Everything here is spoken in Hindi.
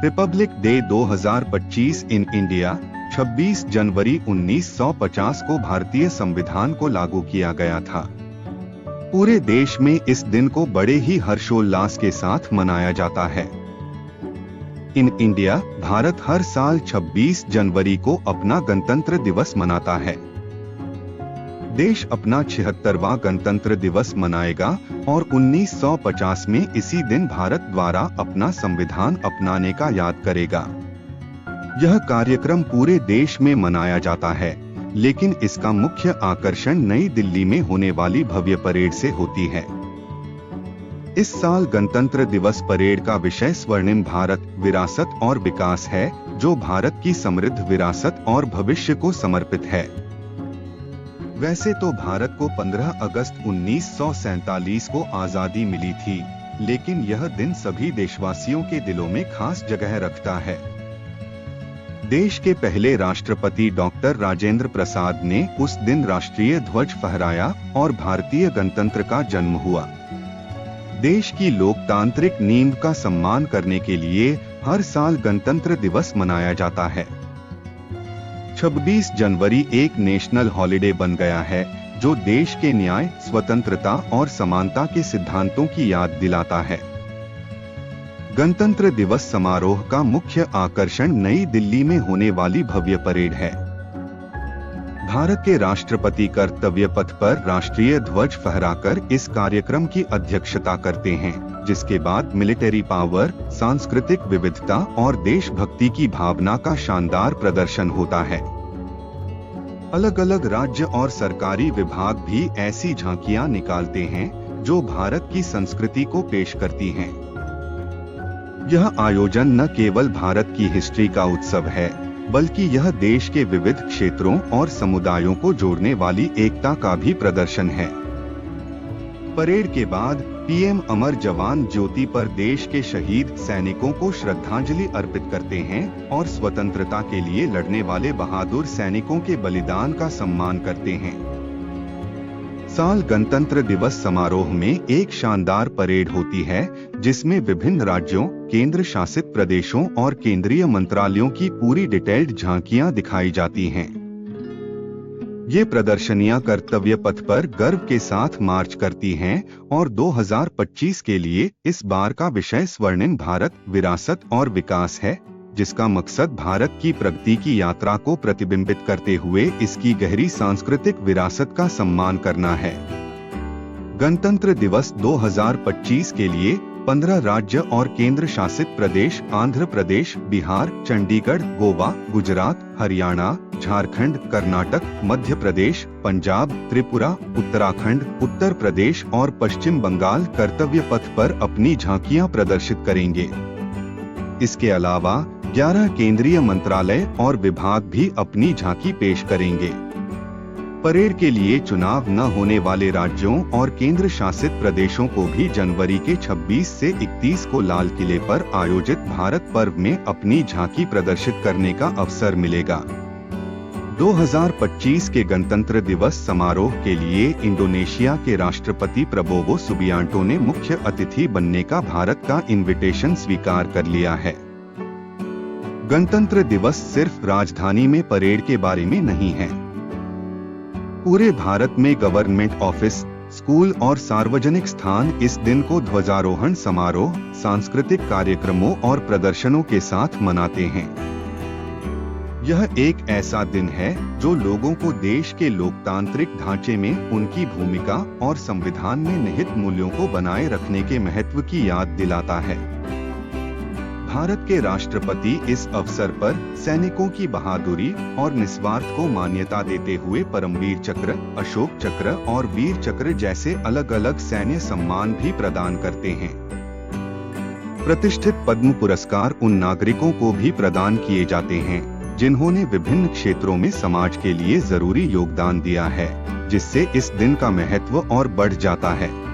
Republic day 2025 in India. 26 जनवरी 1950 को भारतीय संविधान को लागू किया गया था। पूरे देश में इस दिन को बड़े ही हर्षोल्लास के साथ मनाया जाता है। इन इंडिया, भारत हर साल 26 जनवरी को अपना गणतंत्र दिवस मनाता है। देश अपना 76वां गणतंत्र दिवस मनाएगा और 1950 में इसी दिन भारत द्वारा अपना संविधान अपनाने का याद करेगा। यह कार्यक्रम पूरे देश में मनाया जाता है, लेकिन इसका मुख्य आकर्षण नई दिल्ली में होने वाली भव्य परेड से होती है। इस साल गणतंत्र दिवस परेड का विषय स्वर्णिम भारत, विरासत और विकास है, जो भारत की समृद्ध विरासत और भविष्य को समर्पित है। वैसे तो भारत को 15 अगस्त 1947 को आजादी मिली थी, लेकिन यह दिन सभी देशवासियों के दिलों में खास जगह रखता है। देश के पहले राष्ट्रपति डॉक्टर राजेंद्र प्रसाद ने उस दिन राष्ट्रीय ध्वज फहराया और भारतीय गणतंत्र का जन्म हुआ। देश की लोकतांत्रिक नींव का सम्मान करने के लिए हर साल गणतंत्र दिवस मनाया जाता है। 26 जनवरी एक नेशनल हॉलिडे बन गया है, जो देश के न्याय, स्वतंत्रता और समानता के सिद्धांतों की याद दिलाता है। गणतंत्र दिवस समारोह का मुख्य आकर्षण नई दिल्ली में होने वाली भव्य परेड है। भारत के राष्ट्रपति कर्तव्य पथ पर राष्ट्रीय ध्वज फहराकर इस कार्यक्रम की अध्यक्षता करते हैं, जिसके बाद मिलिट्री पावर, सांस्कृतिक विविधता और देशभक्ति की भावना का शानदार प्रदर्शन होता है। अलग अलग राज्य और सरकारी विभाग भी ऐसी झांकियां निकालते हैं, जो भारत की संस्कृति को पेश करती हैं। यह आयोजन न केवल भारत की हिस्ट्री का उत्सव है, बल्कि यह देश के विविध क्षेत्रों और समुदायों को जोड़ने वाली एकता का भी प्रदर्शन है। परेड के बाद पीएम अमर जवान ज्योति पर देश के शहीद सैनिकों को श्रद्धांजलि अर्पित करते हैं और स्वतंत्रता के लिए लड़ने वाले बहादुर सैनिकों के बलिदान का सम्मान करते हैं। साल गणतंत्र दिवस समारोह में एक शानदार परेड होती है, जिसमें विभिन्न राज्यों, केंद्र शासित प्रदेशों और केंद्रीय मंत्रालयों की पूरी डिटेल्ड झांकियां दिखाई जाती हैं। ये प्रदर्शनियां कर्तव्य पथ पर गर्व के साथ मार्च करती हैं और 2025 के लिए इस बार का विषय स्वर्णिम भारत, विरासत और विकास है, जिसका मकसद भारत की प्रगति की यात्रा को प्रतिबिंबित करते हुए इसकी गहरी सांस्कृतिक विरासत का सम्मान करना है। गणतंत्र दिवस 2025 के लिए 15 राज्य और केंद्र शासित प्रदेश आंध्र प्रदेश, बिहार, चंडीगढ़, गोवा, गुजरात, हरियाणा, झारखंड, कर्नाटक, मध्य प्रदेश, पंजाब, त्रिपुरा, उत्तराखंड, उत्तर प्रदेश और पश्चिम बंगाल कर्तव्य पथ पर अपनी झांकियां प्रदर्शित करेंगे। इसके अलावा 11 केंद्रीय मंत्रालय और विभाग भी अपनी झांकी पेश करेंगे। परेड के लिए चुनाव न होने वाले राज्यों और केंद्र शासित प्रदेशों को भी जनवरी के 26 से 31 को लाल किले पर आयोजित भारत पर्व में अपनी झांकी प्रदर्शित करने का अवसर मिलेगा। 2025 के गणतंत्र दिवस समारोह के लिए इंडोनेशिया के राष्ट्रपति प्रबोवो सुबियांटो ने मुख्य अतिथि बनने का भारत का इनविटेशन स्वीकार कर लिया है। गणतंत्र दिवस सिर्फ राजधानी में परेड के बारे में नहीं है। पूरे भारत में गवर्नमेंट ऑफिस, स्कूल और सार्वजनिक स्थान इस दिन को ध्वजारोहण समारोह, सांस्कृतिक कार्यक्रमों और प्रदर्शनों के साथ मनाते हैं। यह एक ऐसा दिन है जो लोगों को देश के लोकतांत्रिक ढांचे में उनकी भूमिका और संविधान में निहित मूल्यों को बनाए रखने के महत्व की याद दिलाता है। भारत के राष्ट्रपति इस अवसर पर सैनिकों की बहादुरी और निस्वार्थ को मान्यता देते हुए परमवीर चक्र, अशोक चक्र और वीर चक्र जैसे अलग अलग सैन्य सम्मान भी प्रदान करते हैं। प्रतिष्ठित पद्म पुरस्कार उन नागरिकों को भी प्रदान किए जाते हैं जिन्होंने विभिन्न क्षेत्रों में समाज के लिए जरूरी योगदान दिया है, जिससे इस दिन का महत्व और बढ़ जाता है।